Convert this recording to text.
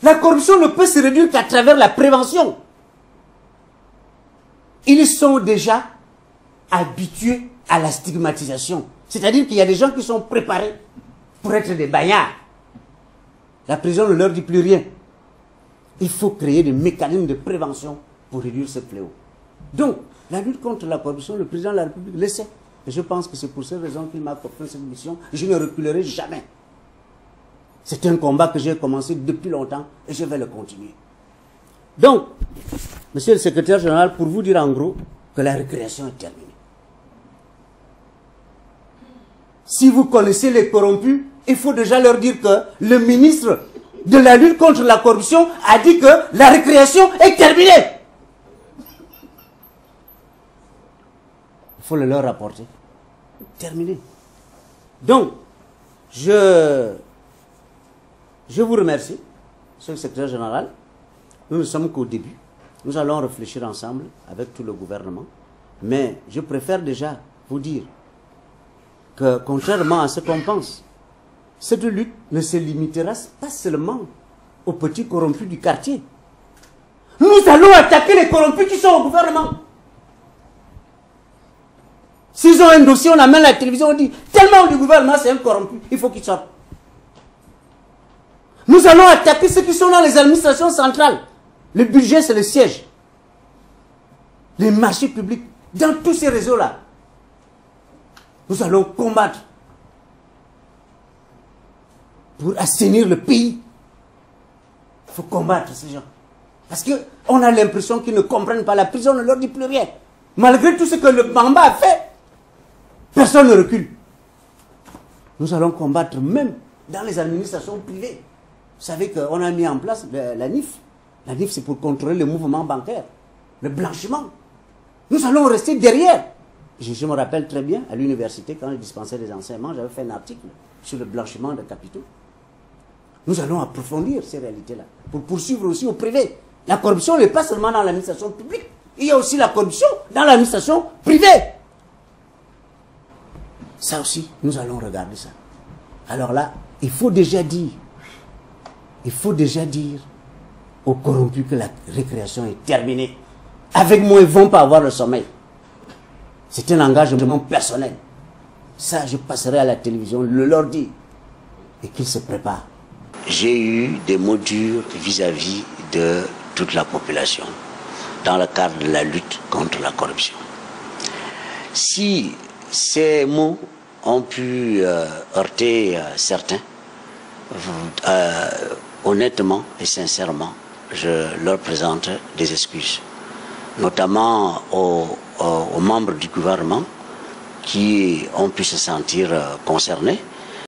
La corruption ne peut se réduire qu'à travers la prévention. Ils sont déjà habitués à la stigmatisation. C'est-à-dire qu'il y a des gens qui sont préparés pour être des bagnards. La prison ne leur dit plus rien. Il faut créer des mécanismes de prévention pour réduire ce fléau. Donc, la lutte contre la corruption, le président de la République le sait. Et je pense que c'est pour cette raison qu'il m'a confié cette mission. Je ne reculerai jamais. C'est un combat que j'ai commencé depuis longtemps et je vais le continuer. Donc, monsieur le secrétaire général, pour vous dire en gros que la récréation est terminée. Si vous connaissez les corrompus, il faut déjà leur dire que le ministre de la lutte contre la corruption a dit que la récréation est terminée. Il faut le leur rapporter. Terminé. Donc, je vous remercie, monsieur le secrétaire général. Nous ne sommes qu'au début. Nous allons réfléchir ensemble avec tout le gouvernement. Mais je préfère déjà vous dire que, contrairement à ce qu'on pense, cette lutte ne se limitera pas seulement aux petits corrompus du quartier. Nous allons attaquer les corrompus qui sont au gouvernement. S'ils ont un dossier, on amène la télévision, on dit tellement du gouvernement c'est un corrompu, il faut qu'il sorte. Nous allons attaquer ceux qui sont dans les administrations centrales. Le budget, c'est le siège. Les marchés publics, dans tous ces réseaux-là. Nous allons combattre pour assainir le pays. Il faut combattre ces gens. Parce qu'on a l'impression qu'ils ne comprennent pas. La prison ne leur dit plus rien. Malgré tout ce que le Bamba a fait, personne ne recule. Nous allons combattre même dans les administrations privées. Vous savez qu'on a mis en place la NIF. La NIF, c'est pour contrôler le mouvement bancaire, le blanchiment. Nous allons rester derrière. Je me rappelle très bien, à l'université, quand je dispensais des enseignements, j'avais fait un article sur le blanchiment de capitaux. Nous allons approfondir ces réalités-là, pour poursuivre aussi au privé. La corruption n'est pas seulement dans l'administration publique, il y a aussi la corruption dans l'administration privée. Ça aussi, nous allons regarder ça. Alors là, il faut déjà dire aux corrompus que la récréation est terminée. Avec moi, ils ne vont pas avoir le sommeil. C'est un engagement personnel. Ça, je passerai à la télévision, le leur dire. Et qu'ils se préparent. J'ai eu des mots durs vis-à-vis de toute la population dans le cadre de la lutte contre la corruption. Si ces mots ont pu heurter certains, honnêtement et sincèrement, je leur présente des excuses, notamment aux membres du gouvernement qui ont pu se sentir concernés